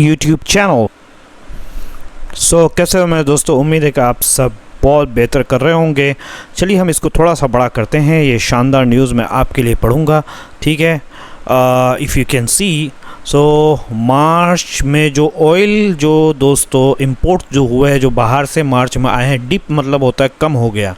YouTube channel. कैसे हो मेरे दोस्तों, उम्मीद है कि आप सब बहुत बेहतर कर रहे होंगे। चलिए हम इसको थोड़ा सा बड़ा करते हैं। ये शानदार न्यूज़ मैं आपके लिए पढ़ूंगा, ठीक है। इफ़ यू कैन सी मार्च में जो ऑयल जो दोस्तों इंपोर्ट जो हुए हैं, जो बाहर से मार्च में आए हैं, डिप मतलब होता है कम हो गया।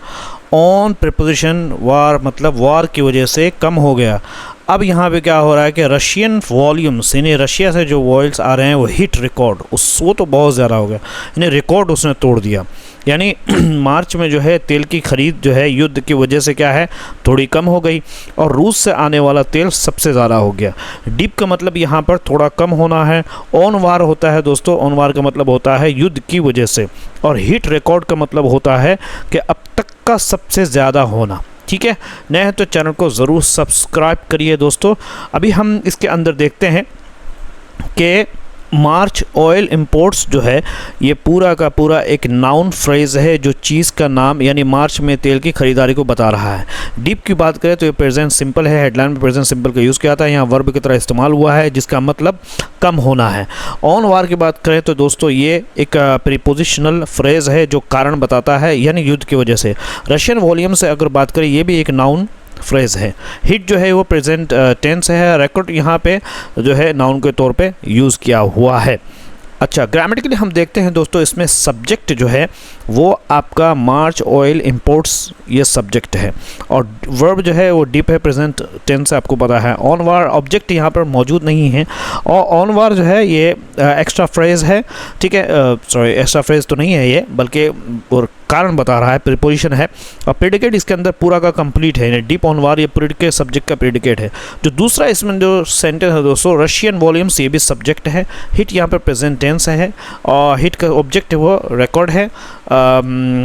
ऑन प्रिपोजिशन वार मतलब वार की वजह से कम हो गया। अब यहाँ पे क्या हो रहा है कि रशियन वॉल्यूम्स, यानी रशिया से जो ऑयल्स आ रहे हैं वो हिट रिकॉर्ड, वो तो बहुत ज़्यादा हो गया, यानी रिकॉर्ड उसने तोड़ दिया। यानी मार्च में जो है तेल की ख़रीद जो है युद्ध की वजह से क्या है थोड़ी कम हो गई, और रूस से आने वाला तेल सबसे ज़्यादा हो गया। डिप का मतलब यहाँ पर थोड़ा कम होना है। ऑन वार होता है दोस्तों, ऑन वार का मतलब होता है युद्ध की वजह से, और हिट रिकॉर्ड का मतलब होता है कि अब तक का सबसे ज़्यादा होना, ठीक है। नए हैं तो चैनल को ज़रूर सब्सक्राइब करिए दोस्तों। अभी हम इसके अंदर देखते हैं कि मार्च ऑयल इंपोर्ट्स जो है ये पूरा का पूरा एक नाउन फ्रेज़ है, जो चीज़ का नाम यानी मार्च में तेल की ख़रीदारी को बता रहा है। डीप की बात करें तो ये प्रेजेंट सिंपल है, हेडलाइन में प्रेजेंट सिंपल का यूज़ किया था, यहाँ वर्ब की तरह इस्तेमाल हुआ है जिसका मतलब कम होना है। ऑन वार की बात करें तो दोस्तों ये एक प्रीपोजिशनल फ्रेज़ है जो कारण बताता है, यानी युद्ध की वजह से। रशियन वॉल्यूम से अगर बात करें ये भी एक नाउन फ्रेज़ है। हिट जो है वो प्रेजेंट टेंस है। रिकॉर्ड यहाँ पे जो है नाउन के तौर पे यूज़ किया हुआ है। अच्छा, ग्रामेटिकली हम देखते हैं दोस्तों, इसमें सब्जेक्ट जो है वो आपका मार्च ऑयल इंपोर्ट्स ये सब्जेक्ट है, और वर्ब जो है वो डिप है, प्रेजेंट टेंस है, आपको पता है। ऑन वार ऑब्जेक्ट यहाँ पर मौजूद नहीं है, और ऑन वार जो है ये एक्स्ट्रा फ्रेज़ है, ठीक है। सॉरी, एक्स्ट्रा फ्रेज़ तो नहीं है ये, बल्कि और कारण बता रहा है, प्रीपोजिशन है। और प्रेडिकेट इसके अंदर पूरा का कंप्लीट है, यानी डिप ऑन वार ये प्रेडिकेट सब्जेक्ट का प्रेडिकेट है। जो दूसरा इसमें जो सेंटेंस है दोस्तों, रशियन वॉल्यूम्स, ये भी सब्जेक्ट है। हिट यहाँ पर प्रेजेंट टेंस है, और हिट का ऑब्जेक्ट वो रिकॉर्ड है,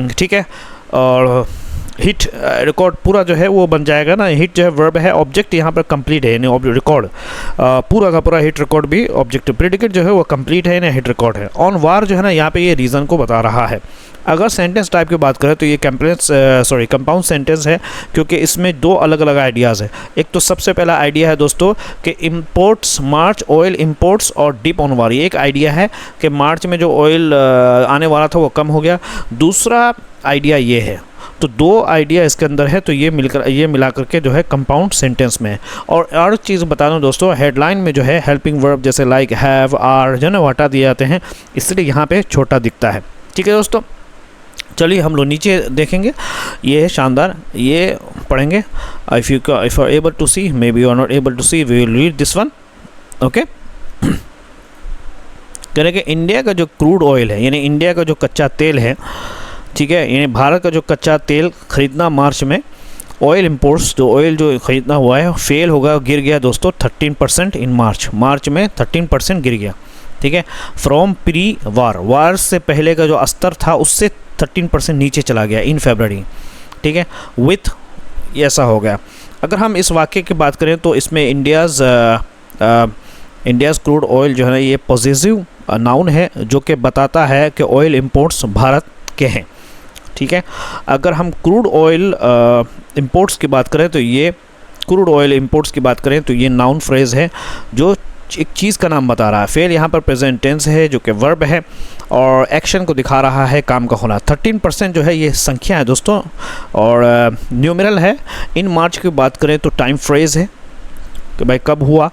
ठीक है। और हिट रिकॉर्ड पूरा जो है वो बन जाएगा ना, हिट जो है वर्ब है, ऑब्जेक्ट यहाँ पर कंप्लीट है, यानी रिकॉर्ड पूरा का पूरा हिट रिकॉर्ड भी ऑब्जेक्ट, प्रेडिकेट जो है वो कंप्लीट है, यानी हिट रिकॉर्ड है। ऑन वार जो है ना यहाँ पे ये रीज़न को बता रहा है। अगर सेंटेंस टाइप की बात करें तो ये कंपाउंड सेंटेंस है, क्योंकि इसमें दो अलग अलग आइडियाज़ है। एक तो सबसे पहला आइडिया है दोस्तों कि इंपोर्ट्स, मार्च ऑयल इंपोर्ट्स और डिप ऑन वार, ये एक आइडिया है कि मार्च में जो ऑयल आने वाला था वो कम हो गया। दूसरा आइडिया ये है, तो दो आइडिया इसके अंदर है, तो ये मिला करके जो है कंपाउंड सेंटेंस में है। और चीज़ बता दूं दोस्तों, हेडलाइन में जो है हेल्पिंग वर्ब जैसे लाइक, हैव, आर जो है ना हटा दिए जाते हैं, इसलिए यहाँ पे छोटा दिखता है, ठीक है दोस्तों। चलिए हम लोग नीचे देखेंगे, ये है शानदार, ये पढ़ेंगे। If you are able to see, maybe you are not able to see, we will read this one, okay. कह रहे कि इंडिया का जो क्रूड ऑयल है, यानी इंडिया का जो कच्चा तेल है, ठीक है, यानी भारत का जो कच्चा तेल खरीदना मार्च में, ऑयल इंपोर्ट्स जो ऑयल जो ख़रीदना हुआ है फेल होगा, गिर गया दोस्तों 13% इन मार्च में 13% गिर गया, ठीक है। फ्रॉम प्री वार से पहले का जो स्तर था उससे 13% नीचे चला गया इन फरवरी, ठीक है। विथ ऐसा हो गया। अगर हम इस वाक्य की बात करें तो इसमें इंडियाज़ क्रूड ऑयल जो है ना ये पॉजिटिव नाउन है, जो कि बताता है कि ऑयल इंपोर्ट्स भारत के हैं, ठीक है। अगर हम क्रूड ऑयल इंपोर्ट्स की बात करें तो ये क्रूड ऑयल इंपोर्ट्स की बात करें तो ये नाउन फ्रेज़ है जो एक चीज़ का नाम बता रहा है। फेल यहाँ पर प्रेजेंट टेंस है जो कि वर्ब है, और एक्शन को दिखा रहा है, काम का होना। 13% जो है ये संख्या है दोस्तों, और न्यूमेरल है। इन मार्च की बात करें तो टाइम फ्रेज़ है कि भाई कब हुआ,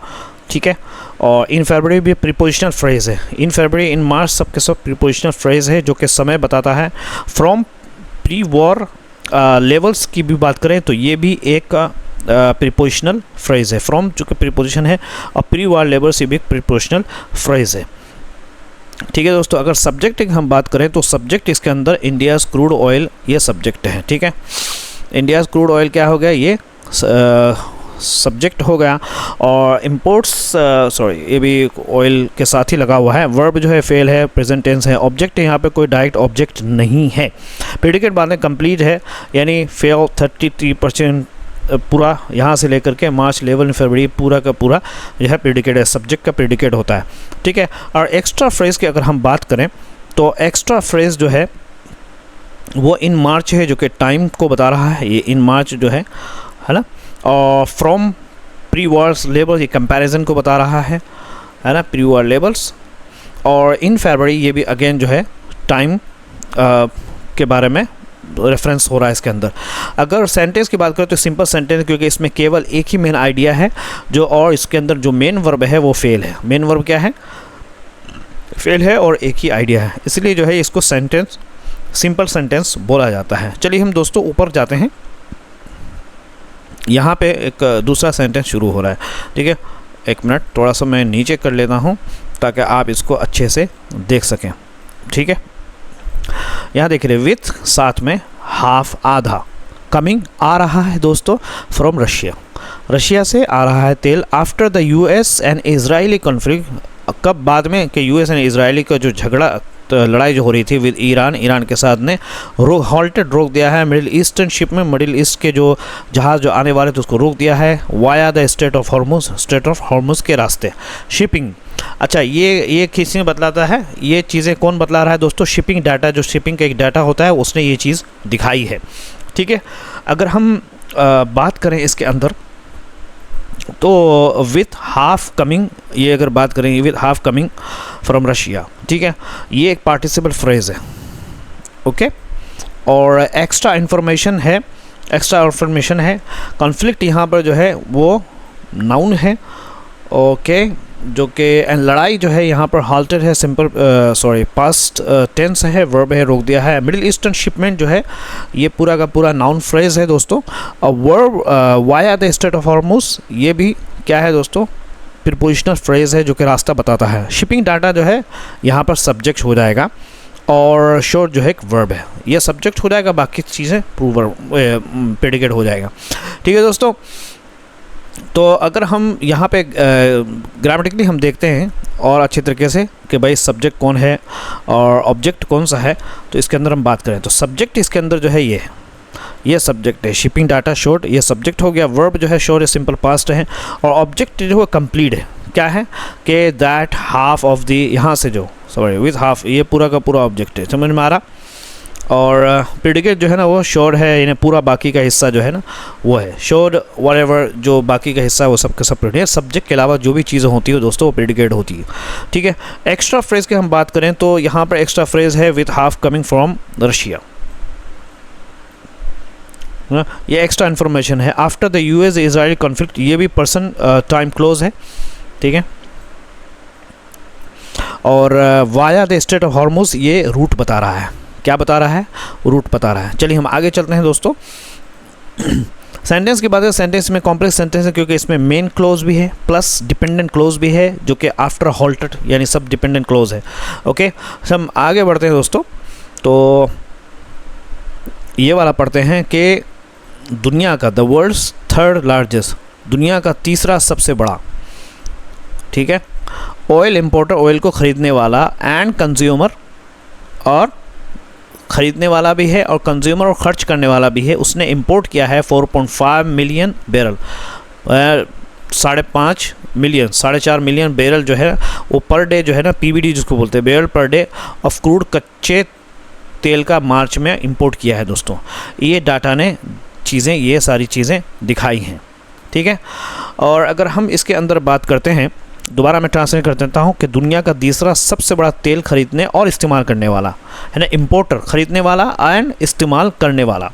ठीक है। और इन फरवरी भी प्रीपोजिशनल फ्रेज़ है। इन फरवरी, इन मार्च सब के सब प्रीपोजिशनल फ्रेज़ है जो कि समय बताता है। फ्रॉम प्री वॉर लेवल्स की भी बात करें तो ये भी एक प्रीपोजिशनल फ्रेज़ है। फ्रॉम जो कि प्रीपोजिशन है, और प्री वॉर लेवल्स ये भी एक प्रीपोजिशनल फ्रेज़ है, ठीक है दोस्तों। अगर सब्जेक्ट की हम बात करें तो सब्जेक्ट इसके अंदर इंडियाज़ क्रूड ऑयल ये सब्जेक्ट है, ठीक है। इंडियाज़ क्रूड ऑयल क्या हो गया, ये सब्जेक्ट हो गया, और इंपोर्ट्स ये भी ऑयल के साथ ही लगा हुआ है। वर्ब जो है फेल है, प्रेजेंट टेंस है। ऑब्जेक्ट यहाँ पे कोई डायरेक्ट ऑब्जेक्ट नहीं है। प्रेडिकेट बाद में कंप्लीट है, यानी फेल 33% पूरा यहाँ से लेकर के मार्च लेवल इन फरवरी पूरा का पूरा यह प्रेडिकेट है, सब्जेक्ट का प्रेडिकेट होता है, ठीक है। और एक्स्ट्रा फ्रेज़ की अगर हम बात करें तो एक्स्ट्रा फ्रेज़ जो है वो इन मार्च है, जो कि टाइम को बता रहा है। ये इन मार्च जो है ना, और फ्रॉम प्री वॉर लेवल्स ये कंपैरिजन को बता रहा है ना, प्री वॉर लेवल्स। और इन फरवरी ये भी अगेन जो है टाइम के बारे में रेफरेंस हो रहा है इसके अंदर। अगर सेंटेंस की बात करें तो सिंपल सेंटेंस, क्योंकि इसमें केवल एक ही मेन आइडिया है जो, और इसके अंदर जो मेन वर्ब है वो फेल है। मेन वर्ब क्या है? फेल है, और एक ही आइडिया है, इसलिए जो है इसको सेंटेंस, सिंपल सेंटेंस बोला जाता है। चलिए हम दोस्तों ऊपर जाते हैं। यहाँ पे एक दूसरा सेंटेंस शुरू हो रहा है, ठीक है। एक मिनट, थोड़ा सा मैं नीचे कर लेता हूँ ताकि आप इसको अच्छे से देख सकें, ठीक है। यहाँ देख रहे विथ, साथ में हाफ, आधा। कमिंग, आ रहा है दोस्तों फ्रॉम रशिया, रशिया से आ रहा है तेल। After the US and Israeli conflict, कब? बाद में कि यूएस एंड इजरायली का जो झगड़ा, लड़ाई जो हो रही थी विद ईरान, ईरान के साथ ने रोक दिया है मिडिल ईस्टर्न शिप में, मिडिल ईस्ट के जो जहाज़ जो आने वाले थे उसको रोक दिया है। Via the strait of Hormuz, straight of Hormuz के रास्ते। शिपिंग, अच्छा ये किसी ने बतलाता है, ये चीज़ें कौन बतला रहा है दोस्तों? शिपिंग डाटा, जो शिपिंग का एक डाटा होता है उसने ये चीज़ दिखाई है, ठीक है। अगर हम बात करें इसके अंदर तो विथ हाफ कमिंग, ये अगर बात करें with half coming from Russia, ठीक है, ये एक पार्टिसिपल फ्रेज है, ओके। और एक्स्ट्रा इन्फॉर्मेशन है, कॉन्फ्लिक्ट यहाँ पर जो है वो नाउन है, ओके, जो कि लड़ाई जो है यहाँ पर हाल्टेड है, सिंपल पास्ट टेंस है, वर्ब है, रोक दिया है। मिडिल ईस्टर्न शिपमेंट जो है ये पूरा का पूरा नाउन फ्रेज है दोस्तों। और verb via the strait of Hormuz, ये भी क्या है दोस्तों? प्रीपोजिशनल फ्रेज है जो कि रास्ता बताता है। शिपिंग डाटा जो है यहाँ पर सब्जेक्ट हो जाएगा, और शोर जो है एक वर्ब है, ये सब्जेक्ट हो जाएगा, बाकी चीज़ें प्रेडिकेट हो जाएगा, ठीक है दोस्तों। तो अगर हम यहाँ पे ग्रामेटिकली हम देखते हैं और अच्छे तरीके से कि भाई सब्जेक्ट कौन है और ऑब्जेक्ट कौन सा है, तो इसके अंदर हम बात करें तो सब्जेक्ट इसके अंदर जो है ये सब्जेक्ट है। शिपिंग डाटा शोर्ट, ये सब्जेक्ट हो गया। वर्ब जो है शोर, सिंपल पास्ट है, और ऑब्जेक्ट जो है कंप्लीट है। क्या है कि दैट हाफ ऑफ दी, यहाँ से जो विथ हाफ, ये पूरा का पूरा ऑब्जेक्ट है, समझ में आ रहा। और प्रेडिकेट जो है ना वो श्योर है, यानी पूरा बाकी का हिस्सा जो है ना वो है श्योर, व्हाटएवर जो बाकी का हिस्सा है वो सब का सब प्रेडिकेट। सब्जेक्ट के अलावा जो भी चीज़ें होती है दोस्तों वो प्रेडिकेट होती है, ठीक है। एक्स्ट्रा फ्रेज की हम बात करें तो यहाँ पर एक्स्ट्रा फ्रेज है with half coming from Russia, ये एक्स्ट्रा इन्फॉर्मेशन है। After the US Israel conflict, ये भी पर्सन टाइम क्लोज है, ठीक है। और via the strait of Hormuz, ये रूट बता रहा है। क्या बता रहा है? रूट बता रहा है। चलिए हम आगे चलते हैं दोस्तों। सेंटेंस की बात है, सेंटेंस में कॉम्प्लेक्स सेंटेंस है क्योंकि इसमें मेन क्लोज भी है प्लस डिपेंडेंट क्लोज भी है जो कि आफ्टर हॉल्टेड यानी सब डिपेंडेंट क्लोज है, ओके। हम आगे बढ़ते हैं दोस्तों, तो ये वाला पढ़ते हैं कि दुनिया का, द वर्ल्ड्स थर्ड लार्जेस्ट, दुनिया का तीसरा सबसे बड़ा, ठीक है, ऑयल इंपोर्टर, ऑयल को ख़रीदने वाला, एंड कंज्यूमर, और ख़रीदने वाला भी है और कंज्यूमर और ख़र्च करने वाला भी है। उसने इंपोर्ट किया है 4.5 million barrel, 5.5 million, 4.5 million barrel जो है वो पर डे जो है ना, पीबीडी जिसको बोलते हैं, बैरल पर डे ऑफ क्रूड, कच्चे तेल का मार्च में इंपोर्ट किया है दोस्तों। ये डाटा ने चीज़ें, ये सारी चीज़ें दिखाई हैं, ठीक है। और अगर हम इसके अंदर बात करते हैं, दोबारा मैं ट्रांसलेट कर देता हूँ कि दुनिया का तीसरा सबसे बड़ा तेल खरीदने और इस्तेमाल करने वाला है ना, इंपोर्टर, खरीदने वाला एंड इस्तेमाल करने वाला,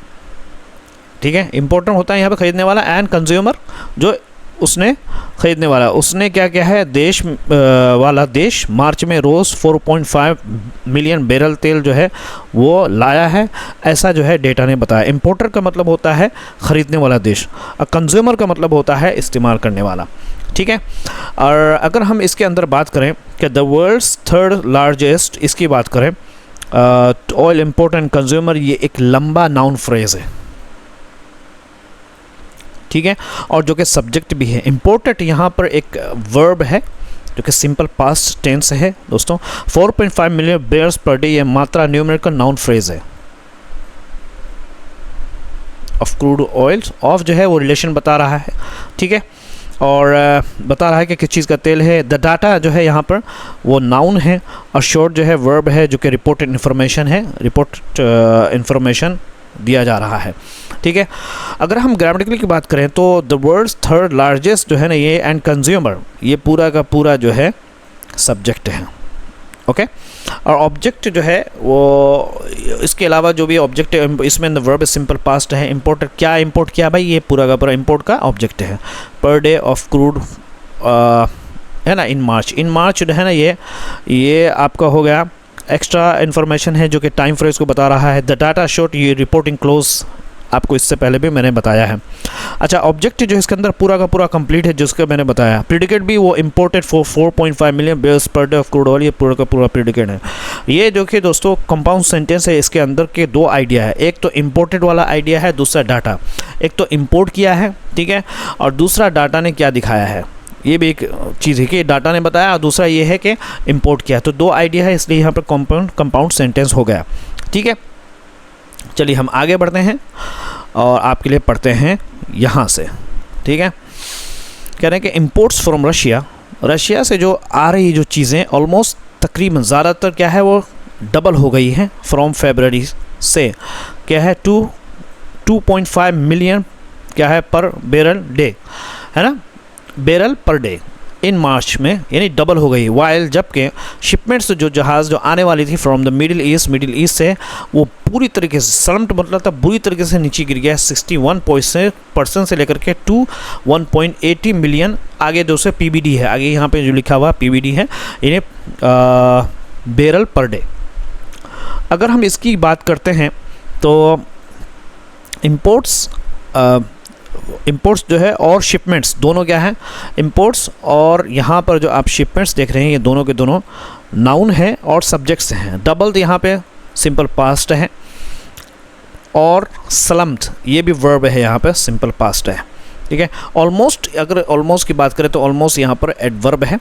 ठीक है। इंपोर्टर होता है यहाँ पे खरीदने वाला, एंड कंज्यूमर जो उसने ख़रीदने वाला, उसने क्या क्या है, देश वाला देश मार्च में रोज़ 4.5 मिलियन बैरल तेल जो है वो लाया है, ऐसा जो है डेटा ने बताया। इंपोर्टर का मतलब होता है ख़रीदने वाला देश, और कंज्यूमर का मतलब होता है इस्तेमाल करने वाला, ठीक है। और अगर हम इसके अंदर बात करें कि द वर्ल्ड्स थर्ड लार्जेस्ट, इसकी बात करें ऑयल इंपोर्ट एंड कंज्यूमर, ये एक लंबा नाउन फ्रेज है, ठीक है, और जो कि सब्जेक्ट भी है। इम्पोर्टेड यहाँ पर एक वर्ब है जो कि सिंपल पास्ट टेंस है दोस्तों। 4.5 मिलियन बैरल्स पर डे, ये मात्रा न्यूमेरिकल नाउन फ्रेज है। ऑफ क्रूड ऑयल, ऑफ जो है वो रिलेशन बता रहा है, ठीक है, और बता रहा है कि किस चीज़ का तेल है। द डाटा जो है यहाँ पर वो नाउन है, और शॉर्ट जो है वर्ब है जो कि रिपोर्टेड इन्फॉर्मेशन है, रिपोर्ट इन्फॉर्मेशन दिया जा रहा है, ठीक है। अगर हम ग्रामेटिकली की बात करें तो द वर्ल्ड्स थर्ड लार्जेस्ट जो है ना ये, एंड कंज्यूमर, ये पूरा का पूरा जो है सब्जेक्ट है, ओके। और ऑब्जेक्ट जो है वो इसके अलावा जो भी ऑब्जेक्ट है इसमें वर्ब सिंपल पास्ट है। इम्पोर्ट क्या इम्पोर्ट किया भाई, ये पूरा का पूरा इम्पोर्ट का ऑब्जेक्ट है। पर डे ऑफ क्रूड है ना इन मार्च जो है ना ये आपका हो गया एक्स्ट्रा इन्फॉर्मेशन है जो कि टाइम फ्रेज को बता रहा है। द डाटा शोट ये रिपोर्टिंग क्लोज आपको इससे पहले भी मैंने बताया है। अच्छा, ऑब्जेक्ट जो इसके अंदर पूरा का पूरा कंप्लीट है जिसका मैंने बताया। प्रेडिकेट भी वो imported for 4.5 million barrels per day of crude oil, ये पूरा का पूरा प्रेडिकेट है। ये जो कि दोस्तों कंपाउंड सेंटेंस है, इसके अंदर के दो आइडिया है, एक तो इम्पोर्टेड वाला आइडिया है, दूसरा डाटा। एक तो इम्पोर्ट किया है, ठीक है, और दूसरा डाटा ने क्या दिखाया है, ये भी एक चीज़ है कि डाटा ने बताया, और दूसरा ये है कि इम्पोर्ट किया। तो दो आइडिया है, इसलिए यहाँ पर कंपाउंड सेंटेंस हो गया, ठीक है। चलिए हम आगे बढ़ते हैं और आपके लिए पढ़ते हैं यहाँ से, ठीक है। कह रहे हैं कि इम्पोर्ट्स फ्रॉम रशिया से जो आ रही जो चीज़ें ऑलमोस्ट तकरीबन ज़्यादातर क्या है वो डबल हो गई हैं फ्रॉम फरवरी से। क्या है 2.5 मिलियन क्या है पर बैरल डे, है ना, बैरल पर डे इन मार्च में, यानी डबल हो गई। वाइल जबकि शिपमेंट्स जो जहाज़ जो आने वाली थी फ्रॉम द मिडिल ईस्ट से वो पूरी तरीके से सलम्ट मतलब था बुरी तरीके से नीचे गिर गया 61% से लेकर के 1.80 मिलियन। आगे जो से पीबीडी है, आगे यहाँ पे जो लिखा हुआ पीबीडी है, यानी बैरल पर डे। अगर हम इसकी बात करते हैं तो इंपोर्ट्स जो है और शिपमेंट्स दोनों क्या है, इंपोर्ट्स और यहाँ पर जो आप शिपमेंट्स देख रहे हैं ये दोनों के दोनों नाउन है और सब्जेक्ट्स हैं। डबल यहाँ पे सिंपल पास्ट है और स्लम्प्ड ये भी वर्ब है, यहाँ पे सिंपल पास्ट है, ठीक है। ऑलमोस्ट, अगर ऑलमोस्ट की बात करें तो ऑलमोस्ट यहाँ पर एडवर्ब है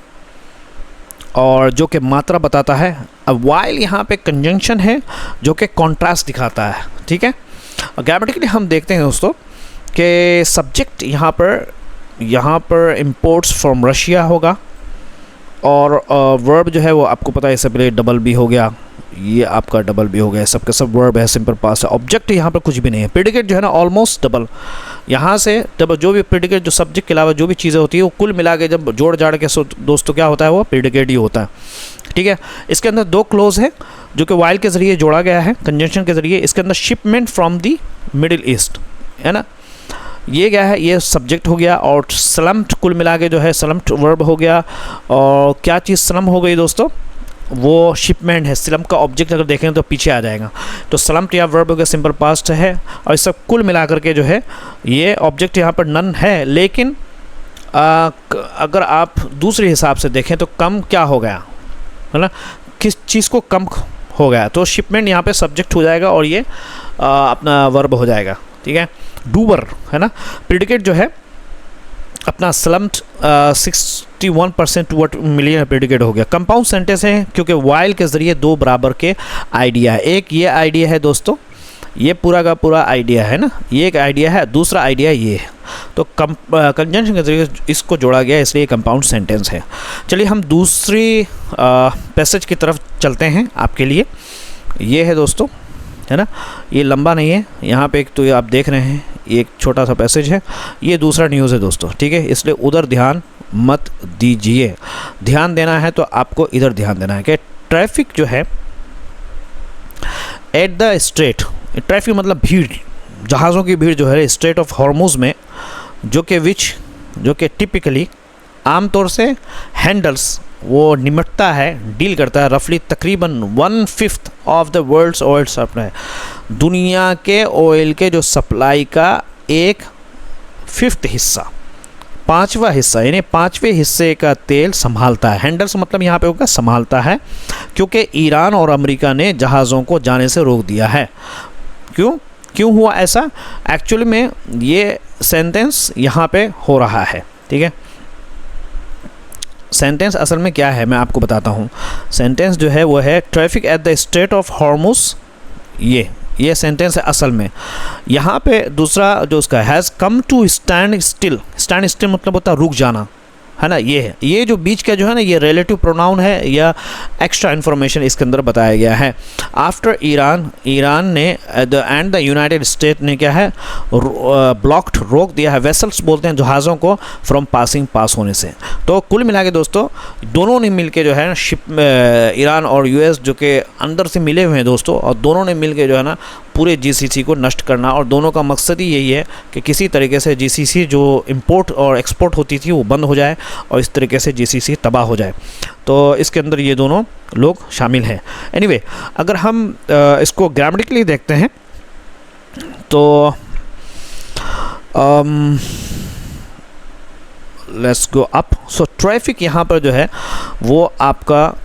और जो कि मात्रा बताता है। अब वाइल यहाँ पे कंजंक्शन है जो कि कॉन्ट्रास्ट दिखाता है, ठीक है। ग्रामेटिकली हम देखते हैं दोस्तों कि सब्जेक्ट यहाँ पर इंपोर्ट्स फ्रॉम रशिया होगा और वर्ब जो है वो आपको पता है इससे पहले डबल भी हो गया, ये आपका डबल भी हो गया, सबके सब वर्ब है, सिंपल पास्ट है। ऑब्जेक्ट यहाँ पर कुछ भी नहीं है। प्रेडिकेट जो है ना ऑलमोस्ट डबल, यहाँ से डबल जो भी प्रेडिकेट जो सब्जेक्ट के अलावा जो भी चीज़ें होती है वो कुल मिला के जब जोड़ जाड़ के दोस्तों क्या होता है वो प्रेडिकेट ही होता है, ठीक है। इसके अंदर दो क्लोज है जो कि वाइल के ज़रिए जोड़ा गया है कंजंक्शन के ज़रिए। इसके अंदर shipment from the middle east है ना, ये क्या है, ये सब्जेक्ट हो गया और स्लम्प्ड कुल मिला के जो है स्लम्प्ड वर्ब हो गया। और क्या चीज़ स्लम्प हो गई दोस्तों, वो शिपमेंट है। स्लम्प का ऑब्जेक्ट अगर देखें तो पीछे आ जाएगा, तो स्लम्प्ड या वर्ब हो गया सिंपल पास्ट है। और इस सब कुल मिला करके जो है ये ऑब्जेक्ट यहाँ पर नन है, लेकिन अगर आप दूसरे हिसाब से देखें तो कम क्या हो गया है ना, किस चीज़ को कम हो गया, तो शिपमेंट यहाँ पे सब्जेक्ट हो जाएगा और ये अपना वर्ब हो जाएगा, ठीक है। डूबर है ना, प्रेडिकेट जो है अपना स्लम्प्ड 61% टू 1 मिलियन प्रेडिकेट हो गया। कंपाउंड सेंटेंस है क्योंकि वाइल के ज़रिए दो बराबर के आइडिया है। एक ये आइडिया है दोस्तों, ये पूरा का पूरा आइडिया है ना, ये एक आइडिया है, दूसरा आइडिया ये है, तो कंजंक्शन के ज़रिए इसको जोड़ा गया, इसलिए कंपाउंड सेंटेंस है। चलिए हम दूसरी पैसेज की तरफ चलते हैं आपके लिए। ये है दोस्तों, है ना, ये लंबा नहीं है, यहाँ पे एक तो ये आप देख रहे हैं ये एक छोटा सा पैसेज है, ये दूसरा न्यूज़ है दोस्तों, ठीक है, इसलिए उधर ध्यान मत दीजिए। ध्यान देना है तो आपको इधर ध्यान देना है कि ट्रैफिक जो है एट द स्ट्रेट, ट्रैफिक मतलब भीड़, जहाज़ों की भीड़ जो है स्ट्रेट ऑफ हॉर्मुज़ में, जो कि टिपिकली आमतौर से हैंडल्स वो निमटता है, डील करता है रफली तकरीबन 1/5 of the world's oil supply, दुनिया के ऑयल के जो सप्लाई का 1/5 हिस्सा, 5वां हिस्सा, यानी 5वें हिस्से का तेल संभालता है। हैंडल्स मतलब यहाँ पे होगा संभालता है, क्योंकि ईरान और अमेरिका ने जहाज़ों को जाने से रोक दिया है। क्यों हुआ ऐसा, एक्चुअली में ये सेंटेंस यहाँ पे हो रहा है, ठीक है। सेंटेंस असल में क्या है मैं आपको बताता हूँ। सेंटेंस जो है वो है traffic at the strait of Hormuz, ये सेंटेंस है असल में। यहाँ पे दूसरा जो उसका has come to stand still, stand still मतलब होता है रुक जाना, है ना, ये है, ये जो बीच का जो है ना ये रिलेटिव प्रोनाउन है या एक्स्ट्रा इन्फॉर्मेशन इसके अंदर बताया गया है। आफ्टर ईरान ने एंड द यूनाइटेड स्टेट ने क्या है ब्लॉक्ड, रोक दिया है, वेसल्स बोलते हैं जहाज़ों को, फ्रॉम पास होने से। तो कुल मिला के दोस्तों दोनों ने मिल के जो है शिप ईरान और यूएस जो कि अंदर से मिले हुए हैं दोस्तों, और दोनों ने मिल के जो है ना पूरे जीसीसी को नष्ट करना, और दोनों का मकसद ही यही है कि किसी तरीके से जीसीसी जो इंपोर्ट और एक्सपोर्ट होती थी वो बंद हो जाए और इस तरीके से जीसीसी तबाह हो जाए। तो इसके अंदर ये दोनों लोग शामिल हैं। एनीवे, अगर हम इसको ग्रामेटिकली देखते हैं तो let's go up. So traffic यहाँ पर जो है वो आपका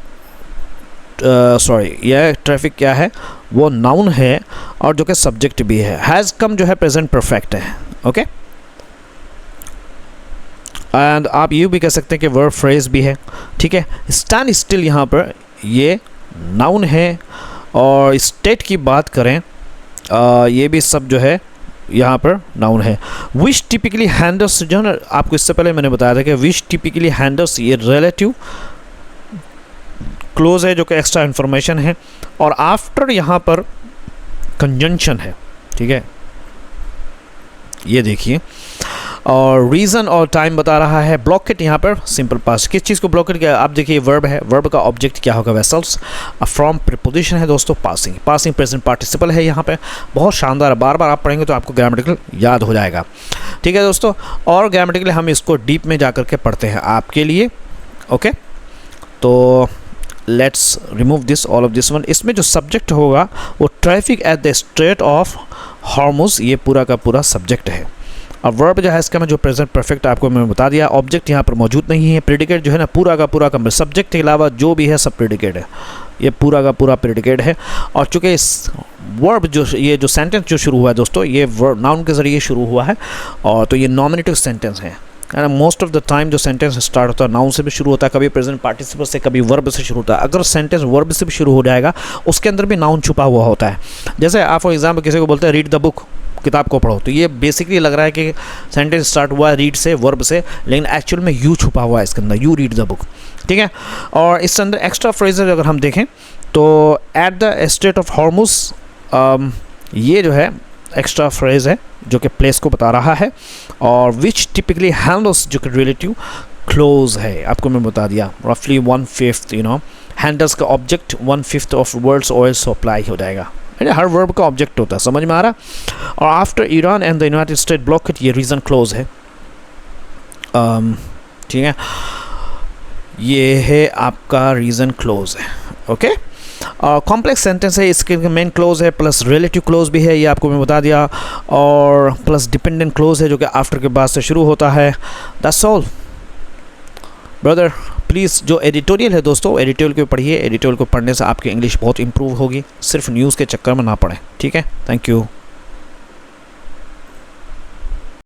यह ट्रैफिक क्या है, वो नाउन है और जो कि सब्जेक्ट भी है। हैज़ कम जो है प्रेजेंट परफेक्ट है, ओके। एंड आप ये भी कह सकते हैं कि वर्ब फ्रेज भी है, ठीक है। स्टैंड स्टिल यहाँ पर ये नाउन है, और स्टेट की बात करें ये भी सब जो है यहाँ पर नाउन है। विच टिपिकली हैंडल्स जो है ना, आपको इससे पहले मैंने बताया था कि विच टिपिकली हैंडल्स ये रिलेटिव क्लोज है जो कि एक्स्ट्रा इन्फॉर्मेशन है, और आफ्टर यहाँ पर कंजंक्शन है, ठीक है, ये देखिए। और रीज़न और टाइम बता रहा है। ब्लॉकेट यहाँ पर सिंपल पास्ट, किस चीज़ को ब्लॉकेट किया, आप देखिए वर्ब है, वर्ब का ऑब्जेक्ट क्या होगा, वेसल्स। फ्रॉम प्रीपोजिशन है दोस्तों, पासिंग प्रेजेंट पार्टिसिपल है यहाँ पे। बहुत शानदार, बार बार आप पढ़ेंगे तो आपको ग्रामेटिकल याद हो जाएगा, ठीक है दोस्तों। और ग्रामेटिकली हम इसको डीप में जा कर के पढ़ते हैं आपके लिए, ओके। तो let's remove this all of this one. इसमें जो सब्जेक्ट होगा वो traffic at the strait of Hormuz, ये पूरा का पूरा सब्जेक्ट है। अब वर्ब जो है इसका मैं जो प्रेजेंट परफेक्ट आपको मैं बता दिया, ऑब्जेक्ट यहाँ पर मौजूद नहीं है। प्रेडिकेट जो है ना पूरा का पूरा कम, सब्जेक्ट के अलावा जो भी है सब प्रेडिकेट है, ये पूरा का पूरा प्रेडिकेट है। और चूँकि इस वर्ब जो ये जो सेंटेंस जो शुरू हुआ है दोस्तों, ये वर्ब नाउन के ज़रिए शुरू हुआ है, और तो ये नॉमिनेटिव सेंटेंस है। मोस्ट ऑफ द टाइम जो सेंटेंस स्टार्ट होता है नाउन से भी शुरू होता है, कभी प्रेजेंट पार्टिसिपल से, कभी वर्ब से शुरू होता है। अगर सेंटेंस वर्ब से भी शुरू हो जाएगा उसके अंदर भी नाउन छुपा हुआ होता है। जैसे आप फॉर एग्जाम्पल किसी को बोलते हैं रीड द बुक, किताब को पढ़ो, तो ये बेसिकली लग रहा है कि सेंटेंस स्टार्ट हुआ है रीड से, वर्ब से, लेकिन एक्चुअल में यू छुपा हुआ है इसके अंदर, यू रीड द बुक, ठीक है। और इसके अंदर एक्स्ट्रा फ्रेजेस अगर हम देखें तो at the state of Hormuz, ये जो है एक्स्ट्रा फ्रेज है जो कि प्लेस को बता रहा है। और विच टिपिकली हैंडल्स जो कि रिलेटिव क्लोज है, आपको मैं बता दिया, रफली 1/5 यू नो, हैंडल्स का object 1/5 of words also apply हो जाएगा, हर वर्ब का ऑब्जेक्ट होता है, समझ में आ रहा। और after Iran and the United State blockade, ये रीज़न क्लोज है, ठीक है, ये है आपका रीज़न क्लोज है, ओके। कॉम्प्लेक्स सेंटेंस है, इसके मेन क्लोज है प्लस रिलेटिव क्लोज भी है, ये आपको मैं बता दिया, और प्लस डिपेंडेंट क्लोज है जो कि आफ्टर के बाद से शुरू होता है। That's all brother. प्लीज़ जो एडिटोरियल है दोस्तों, एडिटोरियल को पढ़िए, एडिटोरियल को पढ़ने से आपकी इंग्लिश बहुत इंप्रूव होगी, सिर्फ न्यूज़ के चक्कर में ना पढ़ें, ठीक है। Thank you.